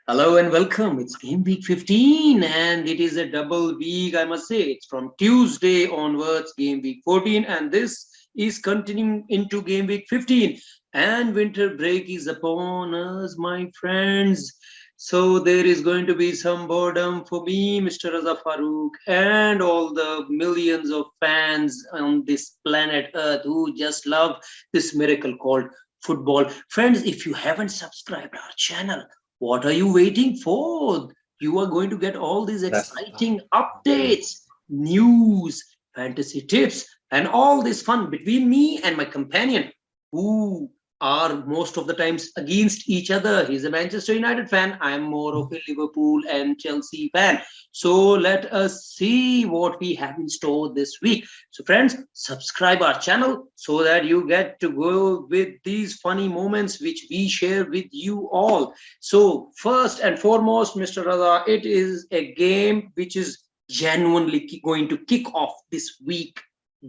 Hello and welcome. It's game week 15 and it is a double week, I must say. It's from Tuesday onwards, game week 14, and this is continuing into game week 15. And winter break is upon us, my friends. So there is going to be some boredom for me, Mr. Raza Farouk, and all the millions of fans on this planet Earth who just love this miracle called football. Friends, if you haven't subscribed our channel, what are you waiting for? You are going to get all these That's exciting updates, news, fantasy tips, and all this fun between me and my companion, who are most of the times against each other. He's a Manchester United fan. I'm more of a Liverpool and Chelsea fan. So let us see what we have in store this week. So, friends, subscribe our channel so that you get to go with these funny moments which we share with you all. So, first and foremost, Mr. Raza, it is a game which is genuinely going to kick off this week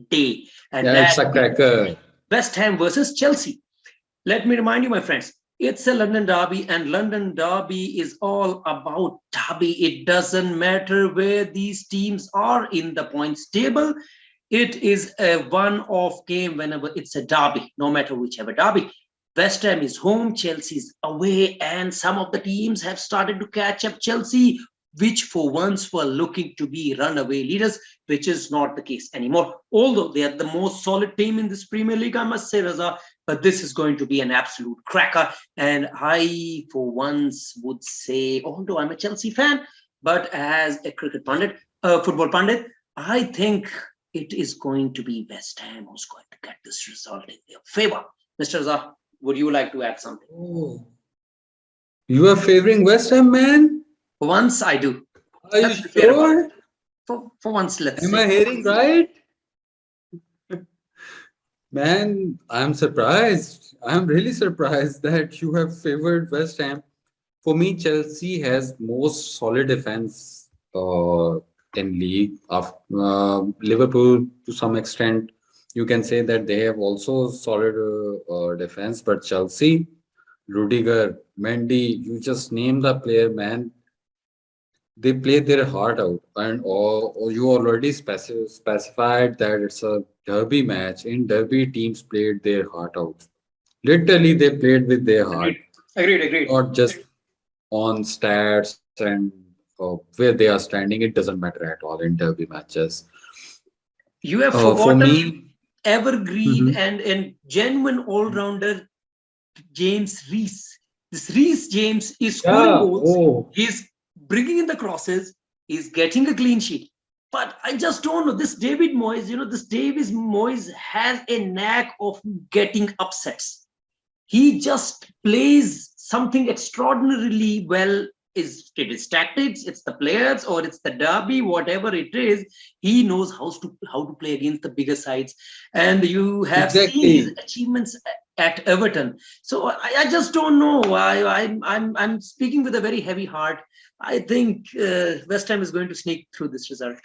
day, and yeah, it's that a cracker. West Ham versus Chelsea. Let me remind you, my friends, it's a London derby, and London derby is all about derby. It doesn't matter where these teams are in the points table. It is a one-off game whenever it's a derby, no matter whichever derby. West Ham is home, Chelsea's away, and some of the teams have started to catch up Chelsea, which for once were looking to be runaway leaders, which is not the case anymore. Although they are the most solid team in this Premier League, I must say, Raza, but this is going to be an absolute cracker. And I, for once, would say, although I'm a Chelsea fan, but as a cricket pundit, football pundit, I think it is going to be West Ham who's going to get this result in their favor. Mr. Zah, would you like to add something? Oh, you are favoring West Ham, man? For once, I do. Are you Let's be fair about it. sure? For once, let's Am say. I hearing right? Man, I'm surprised. I'm really surprised that you have favored West Ham. For me, Chelsea has most solid defense in league. Of Liverpool, to some extent, you can say that they have also solid defense. But Chelsea, Rudiger, Mendy, you just name the player, man. They play their heart out, and or you already specified that it's a derby match. In derby, teams played their heart out. Literally, they played with their heart, Agreed. Agreed. Agreed. not just on stats and where they are standing. It doesn't matter at all in derby matches. You have For forgotten me, evergreen mhm. and genuine all-rounder James Reese. This Reese James is scoring Yeah. goals. Oh, He's bringing in the crosses. He's getting a clean sheet. But I just don't know. This David Moyes, this David Moyes has a knack of getting upsets. He just plays something extraordinarily well. Is tactics, it's the players, or it's the derby, whatever it is. He knows how to play against the bigger sides, and you have seen his exactly. achievements at Everton. So I just don't know. I'm speaking with a very heavy heart. I think West Ham is going to sneak through this result.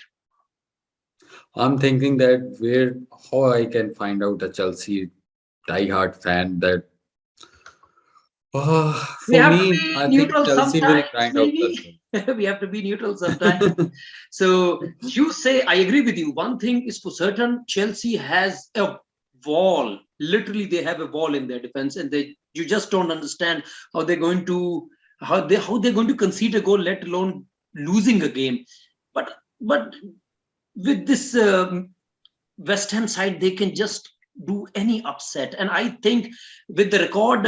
I'm thinking that where how I can find out a Chelsea diehard fan that We for have to me, be I think neutral Chelsea will sometimes, grind out maybe. this We have to be neutral sometimes. one. So you say, I agree with you. One thing is for certain, Chelsea has a wall. Literally, they have a wall in their defense, and you just don't understand how they're going to how they're going to concede a goal, let alone losing a game. But with this West Ham side, they can just do any upset. And I think with the record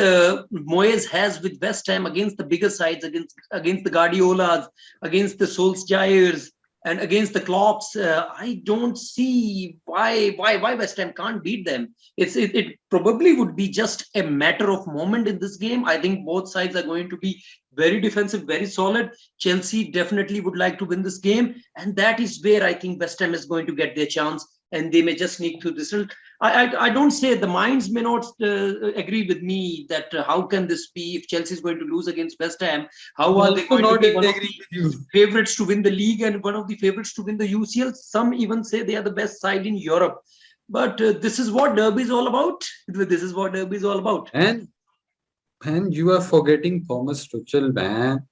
Moyes has with West Ham against the bigger sides, against the Guardiolas, against the Solskjaers, and against the Klopps, I don't see why West Ham can't beat them. It probably would be just a matter of moment in this game. I think both sides are going to be very defensive, very solid. Chelsea definitely would like to win this game, and that is where I think West Ham is going to get their chance, and they may just sneak through this. I don't say the minds may not agree with me that how can this be if Chelsea is going to lose against West Ham? How I'm are they also going to not be one of agreeing the with you. favorites to win the league and one of the favorites to win the UCL? Some even say they are the best side in Europe. But this is what derby is all about. This is what derby is all about. And you are forgetting Thomas Tuchel, man.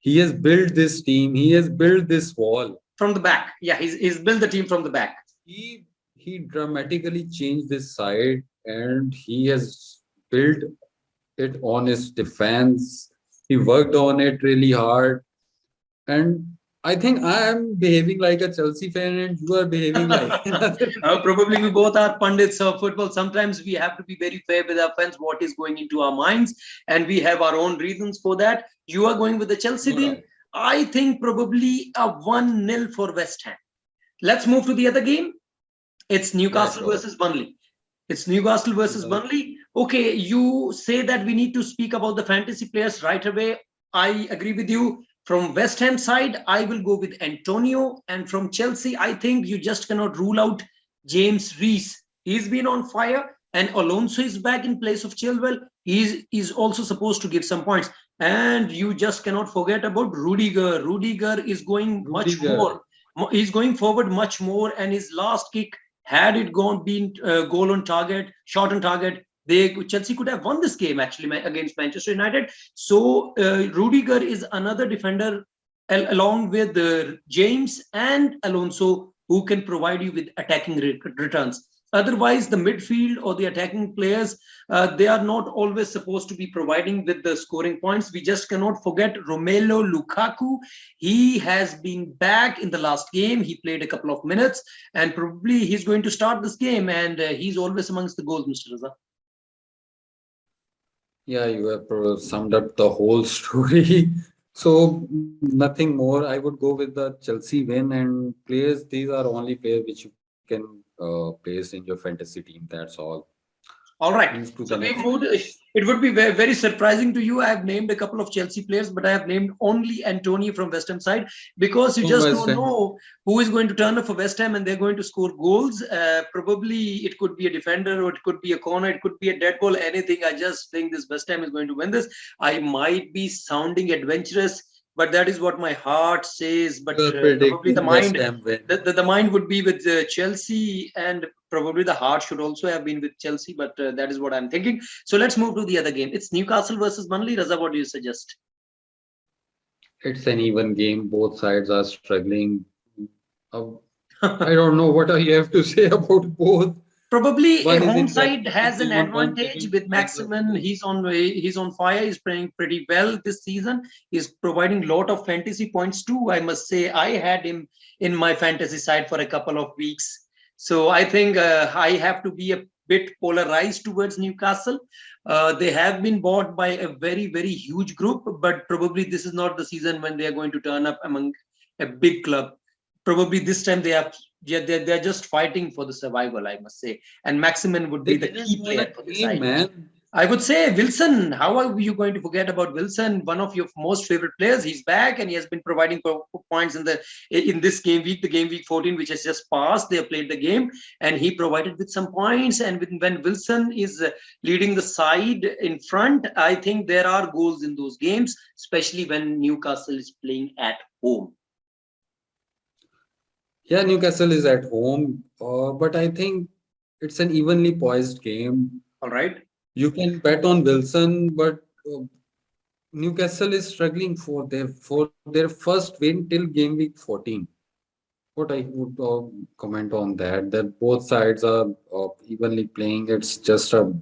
he has built this team. He has built this wall. From the back. Yeah, he's built the team from the back. He dramatically changed this side, and he has built it on his defense. He worked on it really hard, and I think I am behaving like a Chelsea fan, and you are behaving like another. Probably we both are pundits of football. Sometimes we have to be very fair with our fans, what is going into our minds, and we have our own reasons for that. You are going with the Chelsea You're team. right. I think probably a 1-0 for West Ham. Let's move to the other game. It's Yeah, Newcastle sure. versus Burnley. It's Newcastle versus Uh, Burnley. Okay, you say that we need to speak about the fantasy players right away. I agree with you. From West Ham side, I will go with Antonio. And from Chelsea, I think you just cannot rule out James Reese. He's been on fire. And Alonso is back in place of Chilwell. He's also supposed to give some points. And you just cannot forget about Rudiger. Rudiger is going much Rudiger. more. He's going forward much more. And his last kick, had it gone been goal on target, shot on target, they Chelsea could have won this game actually against Manchester United. So Rudiger is another defender along with James and Alonso who can provide you with attacking returns. Otherwise, the midfield or the attacking players, they are not always supposed to be providing with the scoring points. We just cannot forget Romelu Lukaku. He has been back in the last game. He played a couple of minutes, and probably he's going to start this game. And he's always amongst the goals, Mr. Raza. Yeah, you have summed up the whole story. So nothing more. I would go with the Chelsea win and players. These are only players which you can place in your fantasy team. That's all. All right. Move to the So next we moved. match. It would be very, very surprising to you. I have named a couple of Chelsea players, but I have named only Antonio from West Ham side because you From just West don't Ham. know who is going to turn up for West Ham and they're going to score goals. Probably it could be a defender or it could be a corner. It could be a dead ball, anything. I just think this West Ham is going to win this. I might be sounding adventurous, but that is what my heart says. But You are probably the predicting West mind, Ham win. the mind would be with Chelsea, and probably the heart should also have been with Chelsea. But that is what I'm thinking. So let's move to the other game. It's Newcastle versus Burnley. Raza, what do you suggest? It's an even game. Both sides are struggling. Uh, I don't know what you have to say about both. Probably a One is home in back side has an 51, one advantage taking with points of Maximin. goal. He's on fire. He's playing pretty well this season. He's providing a lot of fantasy points too. I must say I had him in my fantasy side for a couple of weeks. So I think I have to be a bit polarized towards Newcastle. They have been bought by a very, very huge group, but probably this is not the season when they are going to turn up among a big club. Probably this time they have, yeah, they're just fighting for the survival, I must say. And Maximin would They be the didn't key win a player for the game, side. man. I would say Wilson. How are you going to forget about Wilson? One of your most favorite players. He's back and he has been providing points in this game week, the game week 14, which has just passed. They have played the game and he provided with some points. And when Wilson is leading the side in front, I think there are goals in those games, especially when Newcastle is playing at home. Yeah, Newcastle is at home, but I think it's an evenly poised game. All right. You can bet on Wilson, but Newcastle is struggling for their first win till game week 14. What I would comment on that, that both sides are evenly playing. It's just a,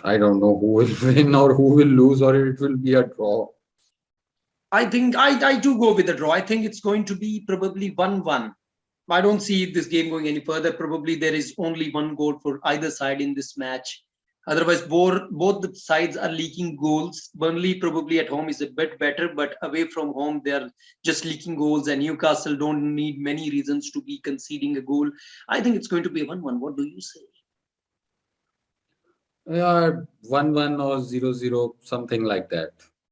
I don't know who will win or who will lose, or it will be a draw. I think I do go with the draw. I think it's going to be probably 1-1. I don't see this game going any further. Probably there is only one goal for either side in this match. Otherwise, both the sides are leaking goals. Burnley probably at home is a bit better, but away from home, they're just leaking goals. And Newcastle don't need many reasons to be conceding a goal. I think it's going to be a 1-1. What do you say? Yeah, 1-1 or 0-0, something like that.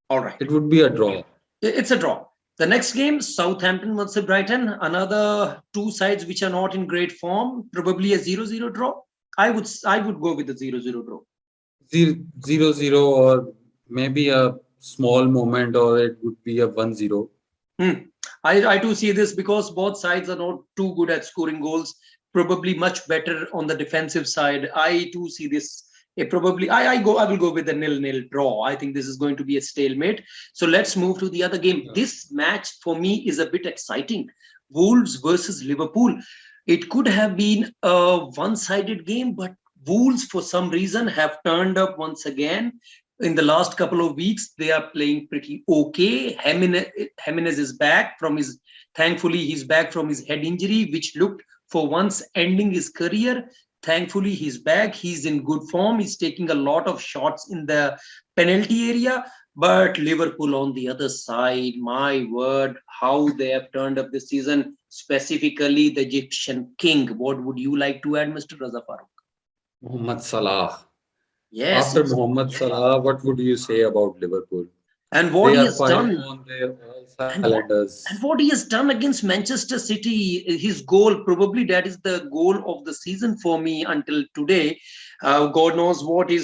All right. It would be a draw. It's a draw. The next game, Southampton versus Brighton. Another two sides which are not in great form. Probably a 0-0 draw. I would go with the 0-0 draw. 0-0, or maybe a small moment, or it would be a 1-0. I do see this because both sides are not too good at scoring goals. Probably much better on the defensive side. I do see this Probably I will go with a 0-0 draw. I think this is going to be a stalemate. So let's move to the other game. Yeah. This match for me is a bit exciting. Wolves versus Liverpool. It could have been a one-sided game, but Wolves for some reason have turned up once again. In the last couple of weeks, they are playing pretty okay. Jimenez is back from his, thankfully, he's back from his head injury, which looked for once ending his career. Thankfully, he's back. He's in good form. He's taking a lot of shots in the penalty area. But Liverpool on the other side, my word, how they have turned up this season, specifically the Egyptian king. What would you like to add, Mr. Raza Farooq? Mohamed Salah. Yes, After Mohamed Salah, what would you say about Liverpool? and what They he are has firing done. on their all And cylinders. what he has done against Manchester City, his goal, probably that is the goal of the season for me until today. God knows what we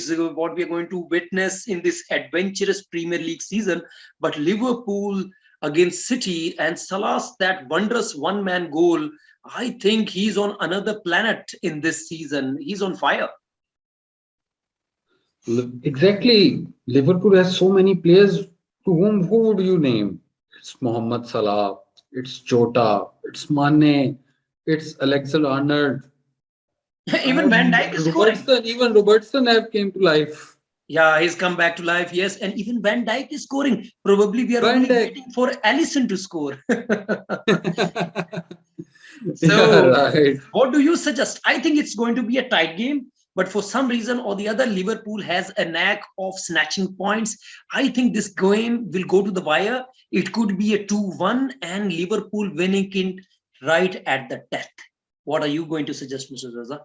are going to witness in this adventurous Premier League season. But Liverpool against City and Salah's that wondrous one-man goal, I think he's on another planet in this season. He's on fire. Exactly. Liverpool has so many players to who would you name? It's Mohamed Salah, it's Jota, it's Mane, it's Alexander Arnold, Even Van Dijk is scoring. Even Robertson have came to life. Yeah, he's come back to life. Yes, and even Van Dijk is scoring. Probably we are Van only Dijk. waiting for Allison to score. Yeah, So, right. what do you suggest? I think it's going to be a tight game, but for some reason or the other, Liverpool has a knack of snatching points. I think this game will go to the wire. It could be a 2-1 and Liverpool winning it right at the death. What are you going to suggest, Mr. Raza?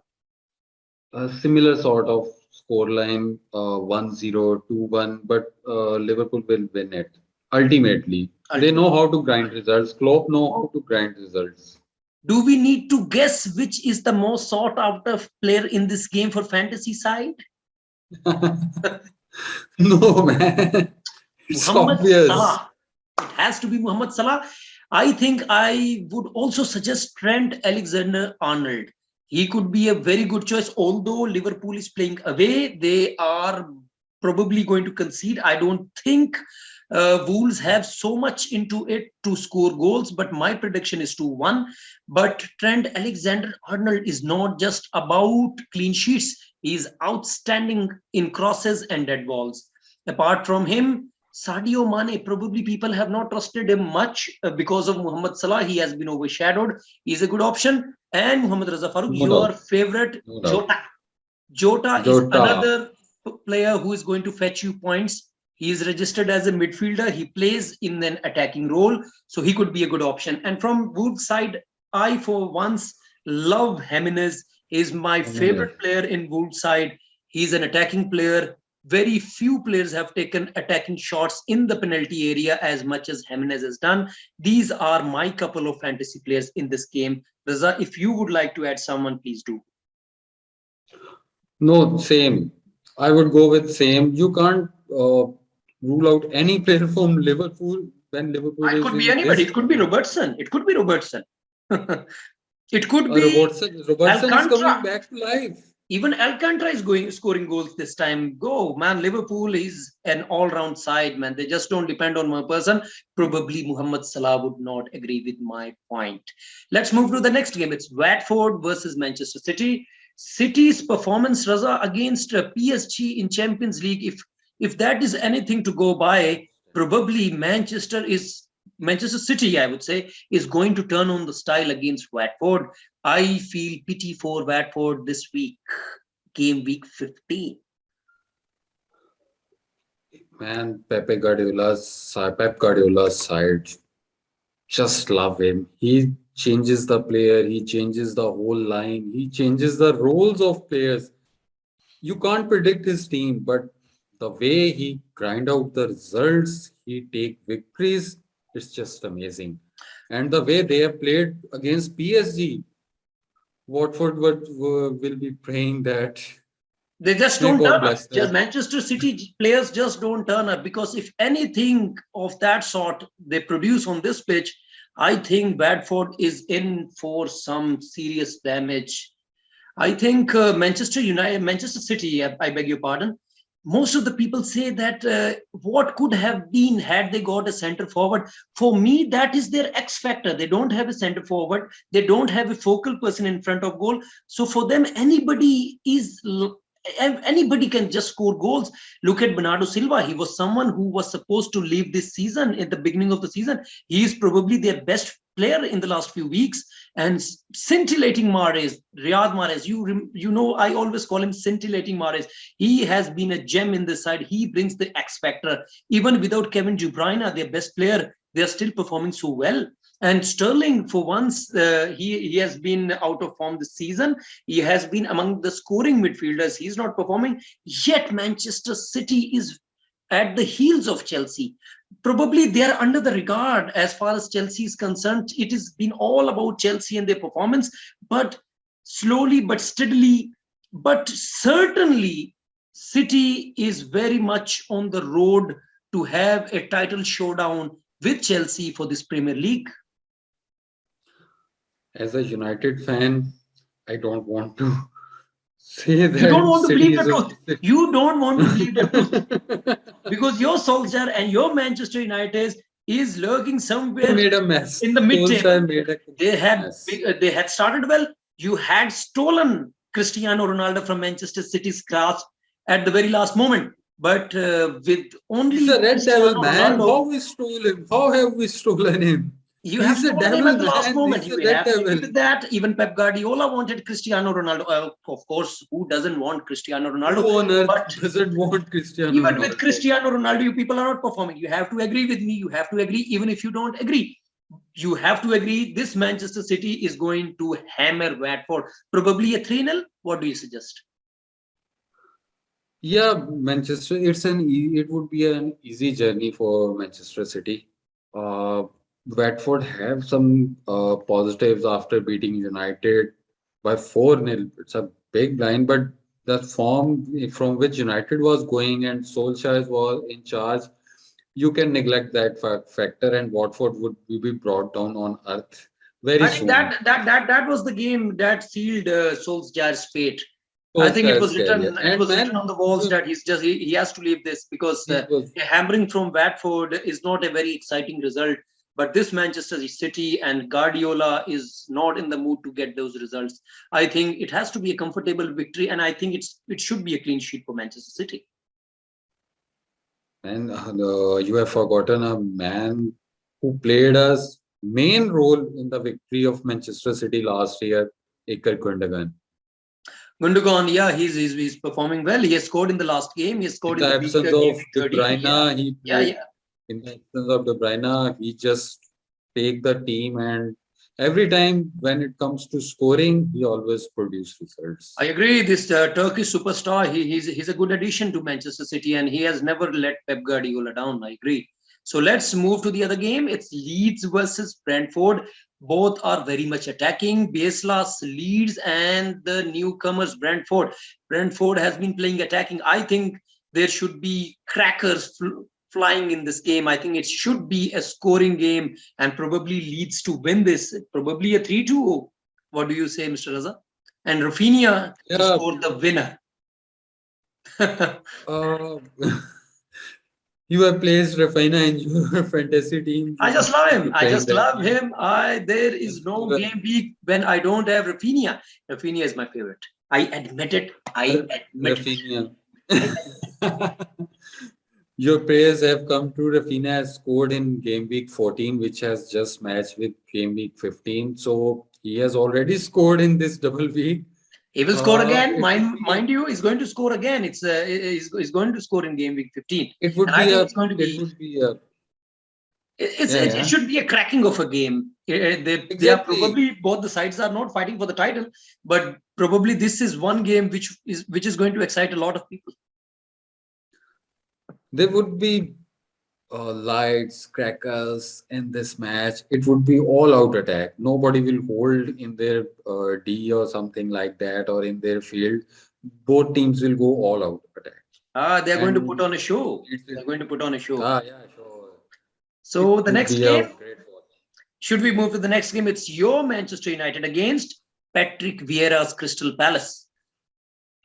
A similar sort of scoreline, 1-0, 2-1, but Liverpool will win it. Ultimately, they know how to grind results. Klopp know how to grind results. Do we need to guess which is the most sought after player in this game for fantasy side? No, man. It's Muhammad obvious. Salah. It has to be Muhammad Salah. I think I would also suggest Trent Alexander-Arnold. He could be a very good choice. Although Liverpool is playing away, they are probably going to concede. I don't think Wolves have so much into it to score goals, but my prediction is 2-1. But Trent Alexander-Arnold is not just about clean sheets. He is outstanding in crosses and dead balls. Apart from him, Sadio Mane, probably people have not trusted him much because of Muhammad Salah. He has been overshadowed. He's a good option. And Muhammad Raza Farooq, No your doubt. favorite No doubt. Jota. Jota is Jota. another player who is going to fetch you points. He is registered as a midfielder. He plays in an attacking role, so he could be a good option. And from Wolves' side, I for once love Jimenez. He's my Jimenez. favorite player in Wolves' side. He's an attacking player. Very few players have taken attacking shots in the penalty area as much as Jimenez has done. These are my couple of fantasy players in this game. Raza, if you would like to add someone, please do. No, same. I would go with same. You can't rule out any player from Liverpool when Liverpool It is could be in anybody. this It could be form. Robertson. It could be Robertson. It could be Robertson is coming Alcantara. back to life. Even Alcantara is going scoring goals this time. Go, man. Liverpool is an all-round side, man. They just don't depend on one person. Probably Muhammad Salah would not agree with my point. Let's move to the next game. It's Watford versus Manchester City. City's performance, Raza, against PSG in Champions League. If that is anything to go by, probably Manchester City, I would say, is going to turn on the style against Watford. I feel pity for Watford this week, game week 15. Man, Pep Guardiola's side. Just love him. He changes the player, he changes the whole line, he changes the roles of players. You can't predict his team, but the way he grind out the results, he take victories, it's just amazing. And the way they have played against PSG, Watford will be praying that They just may don't God turn up. bless Just them. Manchester City players just don't turn up because if anything of that sort they produce on this pitch, I think Bradford is in for some serious damage. I think Manchester City, I beg your pardon. Most of the people say that what could have been had they got a center forward. For me, that is their X factor. They don't have a center forward. They don't have a focal person in front of goal. So for them, anybody can just score goals. Look at Bernardo Silva. He was someone who was supposed to leave this season at the beginning of the season. He is probably their best player in the last few weeks. And scintillating Mahrez, Riyad Mahrez, you know, I always call him scintillating Mahrez. He has been a gem in this side. He brings the X factor. Even without Kevin De Bruyne, their best player, they are still performing so well. And Sterling, for once, he has been out of form this season. He has been among the scoring midfielders. He's not performing. Yet Manchester City is at the heels of Chelsea. Probably they are under the regard as far as Chelsea is concerned. It has been all about Chelsea and their performance, but slowly but steadily, but certainly, City is very much on the road to have a title showdown with Chelsea for this Premier League. As a United fan, I don't want to say You don't that want to City believe the is truth. You don't want to believe the truth a because your Solskjaer and your Manchester United is lurking They somewhere made a mess. in the mid-table. Solskjaer made a mess. They had started well. You had stolen Cristiano Ronaldo from Manchester City's grasp at the very last moment. But with He's only a red devil, Cristiano man. Ronaldo, How we stole him? How have we stolen him? you have He's a stolen him devil, at the last man. moment. He's a You red have to agree devil. with that. Even Pep Guardiola wanted Cristiano Ronaldo. Of course, who doesn't want Cristiano Ronaldo? Who on earth But doesn't want Cristiano even with Ronaldo? Cristiano Ronaldo, you people are not performing. You have to agree with me. You have to agree, even if you don't agree. You have to agree this Manchester City is going to hammer Watford. Probably a 3-0. What do you suggest? Yeah, Manchester. It would be an easy journey for Manchester City. Uh, Watford have some positives after beating United by 4-0. It's a big line, but the form from which United was going and Solskjaer was in charge, you can neglect that factor, and Watford would be brought down on earth very I think soon. that was the game that sealed Solskjaer's fate. I think Solskjaer's career. it And was written man, on the walls that he has to leave this because he was a hammering from Watford is not a very exciting result. But this Manchester City and Guardiola is not in the mood to get those results. I think it has to be a comfortable victory, and I think it should be a clean sheet for Manchester City. And you have forgotten a man who played a main role in the victory of Manchester City last year, Iker Gundogan. Gundogan, yeah, he's performing well. He has scored in the last game. He has In scored in the the absence game of week De 13. Yeah, Bruyne, he yeah, played. yeah. In the absence of De Bruyne, he just take the team, and every time when it comes to scoring, he always produce results. I agree. This Turkish superstar, he's a good addition to Manchester City, and he has never let Pep Guardiola down. I agree. So let's move to the other game. It's Leeds versus Brentford. Both are very much attacking. Baseless Leeds and the newcomers Brentford. Brentford has been playing attacking. I think there should be crackers flying in this game. I think it should be a scoring game and probably Leeds to win this. Probably a 3-2. What do you say, Mr. Raza? And Rafinha to Yeah, score the winner. uh, you have placed Rafinha in your fantasy team, I so just you love should him. be I playing just that love team him. There is as no well. game week when I don't have Rafinha. Rafinha is my favorite. I admit it. I admit it. Rafinha. I Your prayers have come true. Rafinha has scored in game week 14, which has just matched with game week 15. So he has already scored in this double week. He will score again. It would be a, Mind you, he's going to score again. He's going to score in game week 15. it would And I be think a, it's going to it be, would be a, yeah, it yeah, should be a cracking of a game. They are exactly. probably, both the sides are not fighting for the title, but probably this is one game which is going to excite a lot of people. There would be lights, crackers in this match. It would be all out attack. Nobody will hold in their D or something like that or in their field. Both teams will go all out attack. They're going to put And on a show. it's, They're going to put on a show. yeah, sure. It So the would next be a game, great watch. should we move to the next game? It's your Manchester United against Patrick Vieira's Crystal Palace.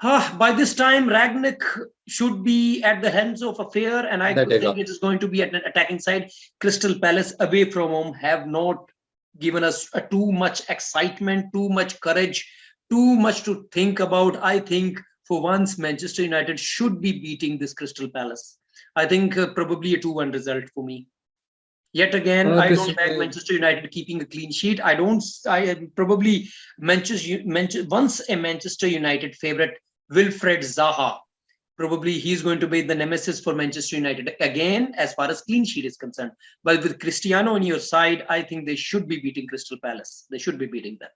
By this time, Ragnick should be at the hands of a fair, and I think it is going to be at an attacking side. Crystal Palace away from home have not given us too much excitement, too much courage, too much to think about. I think for once, Manchester United should be beating this Crystal Palace. I think probably a 2-1 result for me. Yet again, I don't back Manchester United keeping a clean sheet. I probably once a Manchester United favorite, Wilfred Zaha. Probably he's going to be the nemesis for Manchester United again, as far as clean sheet is concerned. But with Cristiano on your side, I think they should be beating Crystal Palace. They should be beating them.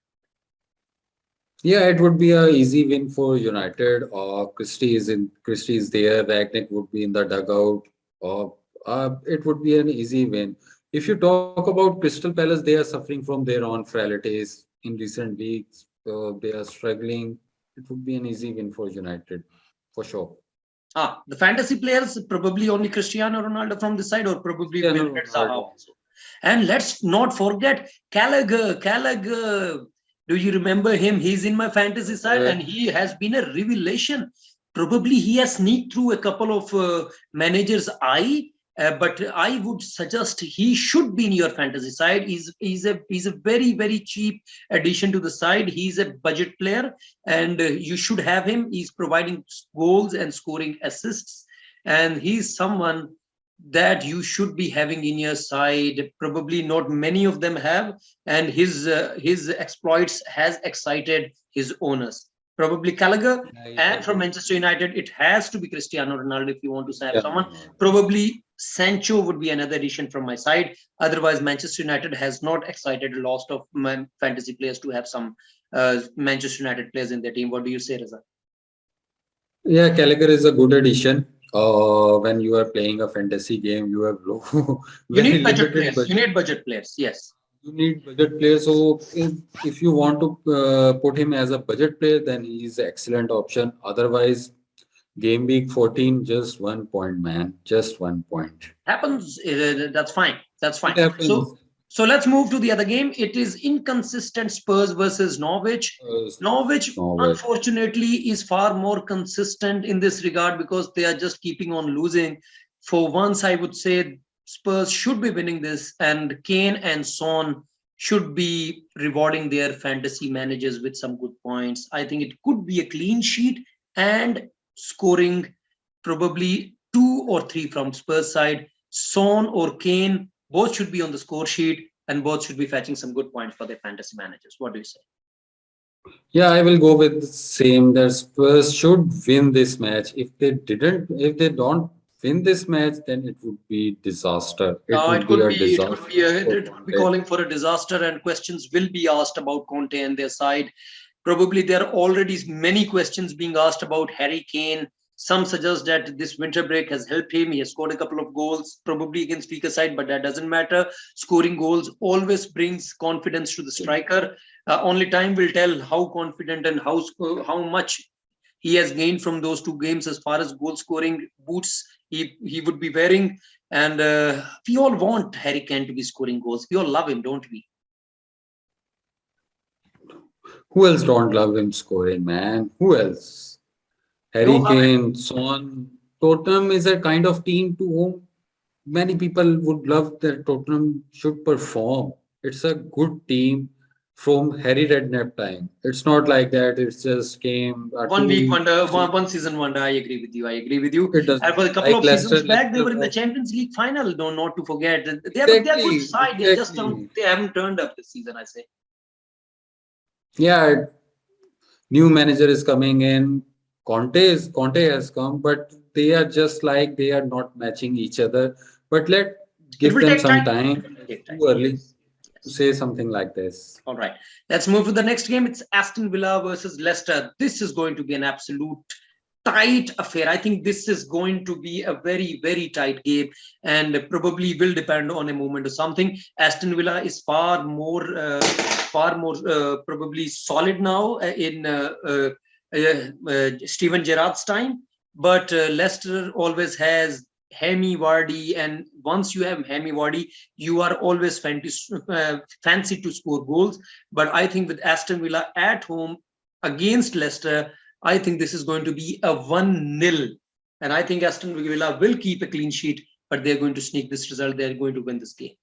Yeah, it would be an easy win for United. Christie is there. Ragnick would be in the dugout. It would be an easy win. If you talk about Crystal Palace, they are suffering from their own frailties in recent weeks. They are struggling. It would be an easy win for United, for sure. The fantasy players, probably only Cristiano Ronaldo from the side, or probably Wilfred Zaha also. And let's not forget Gallagher. Do you remember him? He's in my fantasy side, and he has been a revelation. Probably he has sneaked through a couple of managers' eye. But I would suggest he should be in your fantasy side. He's a very, very cheap addition to the side. He's a budget player, and you should have him. He's providing goals and scoring assists, and he's someone that you should be having in your side. Probably not many of them have, and his exploits has excited his owners. Probably Gallagher, and from Manchester United, it has to be Cristiano Ronaldo if you want to have someone. Probably Sancho would be another addition from my side. Otherwise, Manchester United has not excited a lot of fantasy players to have some Manchester United players in their team. What do you say, Raza? Yeah, Gallagher is a good addition. When you are playing a fantasy game, you have you need budget players. You need budget players. Yes. You need budget players. So if you want to put him as a budget player, then he is an excellent option. Otherwise, game week 14, just 1 point, man. Just 1 point. Happens. That's fine. That's fine. So let's move to the other game. It is inconsistent Spurs versus Norwich. Norwich, unfortunately, is far more consistent in this regard because they are just keeping on losing. For once, I would say Spurs should be winning this, and Kane and Son should be rewarding their fantasy managers with some good points. I think it could be a clean sheet and scoring probably 2 or 3 from Spurs side. Son or Kane, both should be on the score sheet, and both should be fetching some good points for their fantasy managers. What do you say? Yeah, I will go with the same. That Spurs should win this match. If they don't win this match, then it would be disaster. It could be calling for a disaster, and questions will be asked about Conte and their side. Probably there are already many questions being asked about Harry Kane. Some suggest that this winter break has helped him. He has scored a couple of goals, probably against weaker side, but that doesn't matter. Scoring goals always brings confidence to the striker. Only time will tell how confident and how much he has gained from those 2 games as far as goal scoring boots he would be wearing. And we all want Harry Kane to be scoring goals. We all love him, don't we? Who else don't love him scoring, man? Who else? Harry Kane, Son. Tottenham is a kind of team to whom many people would love that Tottenham should perform. It's a good team from Harry Redknapp time. It's not like that. It's just came 1 week wonder, 1 season wonder. I agree with you. It does. And for a couple of seasons back, they were in the Champions League final. Not to forget. They have a good side. They haven't turned up this season, I say. Yeah, new manager is coming in. Conte has come, but they are just like they are not matching each other. But give them some time. Too early to say something like this. All right, let's move to the next game. It's Aston Villa versus Leicester. This is going to be an absolute tight affair. I think this is going to be a very, very tight game, and probably will depend on a moment or something. Aston Villa is far more probably solid now in Steven Gerrard's time, but Leicester always has Hemi Vardy, and once you have Hemi Vardy, you are always fancy to score goals. But I think with Aston Villa at home against Leicester, I think this is going to be a 1-0. And I think Aston Villa will keep a clean sheet, but they're going to sneak this result. They're going to win this game.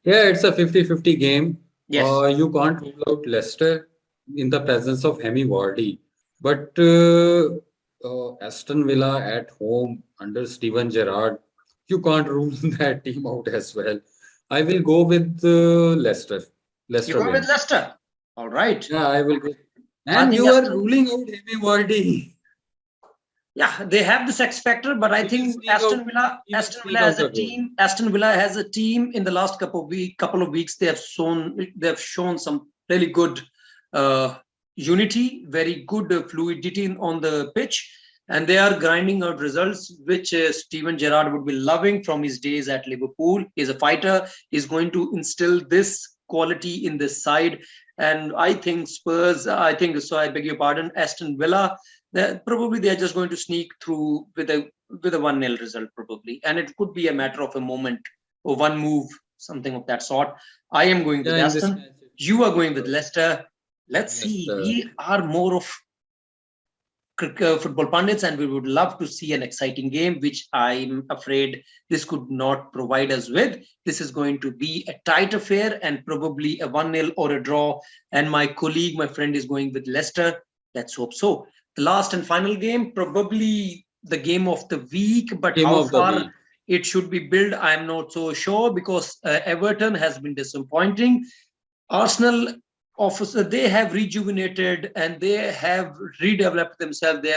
Yeah, it's a 50-50 game. Yes. You can't rule out Leicester in the presence of Hemi Vardy. But Aston Villa at home under Steven Gerrard, you can't rule that team out as well. I will go with Leicester. You Leicester go with win. Leicester. All right. Yeah, I will go. I And think you are Aston, ruling out Hemi Vardy. yeah, they have this X factor, but I He will think sneak out. He will Aston Villa sneak has out a a goal. team. Aston Villa has a team in the last couple of weeks. They have shown some really good unity, very good fluidity on the pitch, and they are grinding out results, which Steven Gerrard would be loving from his days at Liverpool. He's a fighter. He's going to instill this quality in this side, and I think Spurs. I think so. I beg your pardon, Aston Villa. Probably they are just going to sneak through with a 1-0 result, probably, and it could be a matter of a moment or one move, something of that sort. I am going with Yeah, in this Aston. match, You are it's going with Leicester. Let's see. Leicester. We are more of football pundits, and we would love to see an exciting game, which I'm afraid this could not provide us with. This is going to be a tight affair and probably a 1-0 or a draw. And my colleague, my friend, is going with Leicester. Let's hope so. The last and final game, probably the game of the week, but Game how of the far week. it should be built, I'm not so sure, because Everton has been disappointing. Arsenal officer, they have rejuvenated and they have redeveloped themselves. They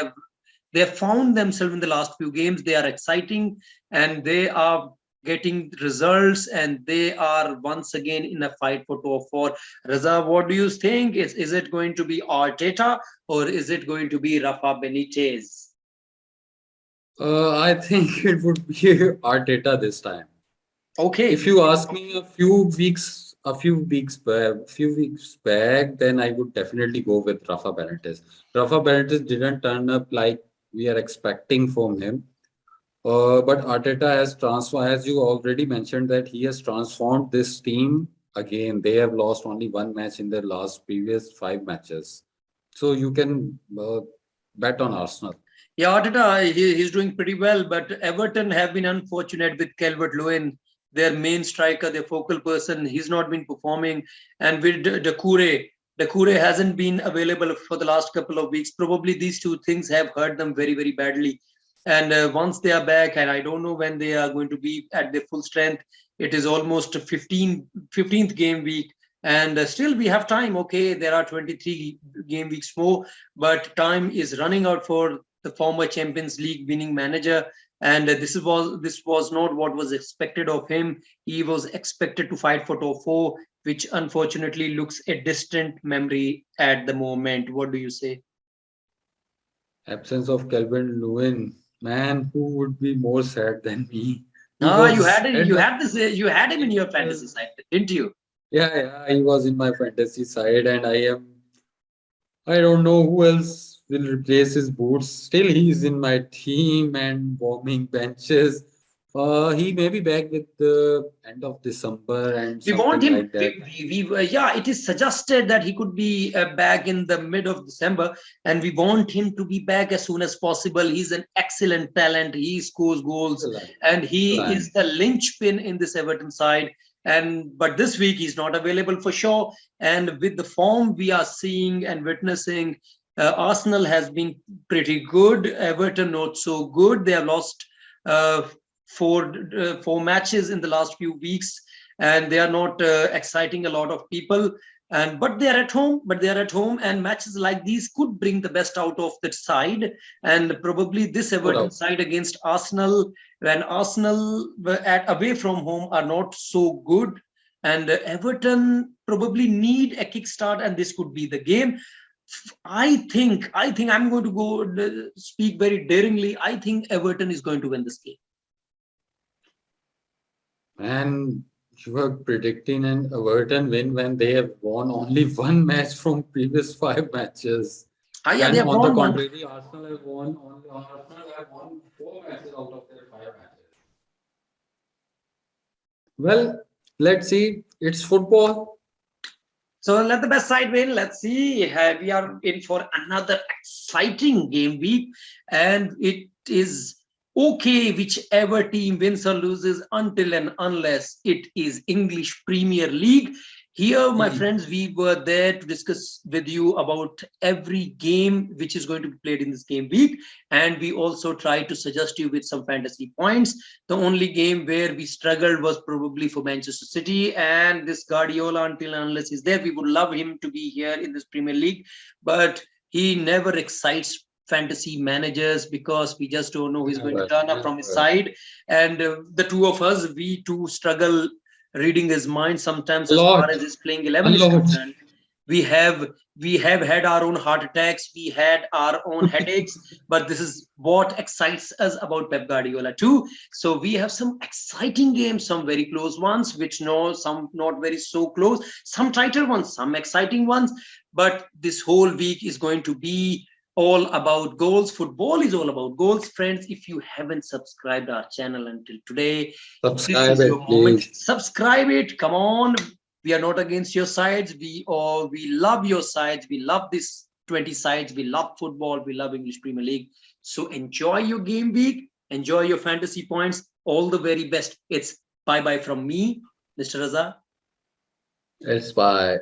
have found themselves in the last few games. They are exciting and they are getting results, and they are once again in a fight for top four. Raza, what do you think? Is it going to be Arteta or is it going to be Rafa Benitez? I think it would be Arteta this time. If Okay. you ask me a few weeks back, then I would definitely go with Rafa Benitez. Rafa Benitez didn't turn up like we are expecting from him. But Arteta has transformed, as you already mentioned, that he has transformed this team again. They have lost only one match in their last previous five matches. So you can bet on Arsenal. Yeah, Arteta, he's doing pretty well, but Everton have been unfortunate with Calvert-Lewin, their main striker, their focal person. He's not been performing, and with Doucouré hasn't been available for the last couple of weeks. Probably these two things have hurt them very, very badly. And once they are back, and I don't know when they are going to be at their full strength, it is almost 15th game week. And still we have time. Okay, there are 23 game weeks more, but time is running out for the former Champions League winning manager. And this was not what was expected of him. He was expected to fight for top four, which unfortunately looks a distant memory at the moment. What do you say? Absence of Calvin Lewin, man, who would be more sad than me? He Ah, you had was it. at You the had this. You had him in your uh, fantasy side, didn't you? yeah, he was in my fantasy side, and I don't know who else will replace his boots. Still, he's in my team and warming benches. He may be back with the end of December and We want something him. like that. Yeah, it is suggested that he could be back in the mid of December, and we want him to be back as soon as possible. He's an excellent talent. He scores goals, Still, and he still, is the linchpin in this Everton side. And but this week he's not available for sure. And with the form we are seeing and witnessing, Arsenal has been pretty good. Everton not so good. They have lost uh, four matches in the last few weeks, and they are not exciting a lot of people. And but they are at home. And matches like these could bring the best out of the side. And probably this no Everton doubt. side against Arsenal, when Arsenal were at away from home are not so good, and Everton probably need a kickstart, and this could be the game. I think I'm going to go speak very daringly. I think Everton is going to win this game. And you are predicting an Everton win when they have won only one match from previous five matches. Ah, yeah, they And have on the won one. contrary, Arsenal have won four matches out of their Well, let's see. It's football. So let the best side win. Let's see. We are in for another exciting game week, and it is okay whichever team wins or loses until and unless it is English Premier League. Here, my Hmm. friends, we were there to discuss with you about every game which is going to be played in this game week, and we also try to suggest you with some fantasy points. The only game where we struggled was probably for Manchester City, and this Guardiola, until and unless he's there, we would love him to be here in this Premier League, but he never excites fantasy managers because we just don't know who's going to Never, turn up from his never. side. And the two of us, we too struggle reading his mind sometimes A as far lot, as his playing a 11 is lot. concerned. We have had our own heart attacks, we had our own headaches, but this is what excites us about Pep Guardiola too. So we have some exciting games, some very close ones, which no, some not very so close, some tighter ones, some exciting ones. But this whole week is going to be all about goals. Football is all about goals, friends. If you haven't subscribed our channel until today, this Subscribe is your it, moment. please. Subscribe it. Come on. We are not against your sides. We love your sides. We love this 20 sides. We love football. We love English Premier League. So enjoy your game week. Enjoy your fantasy points. All the very best. It's bye bye from me, Mr. Raza. It's bye.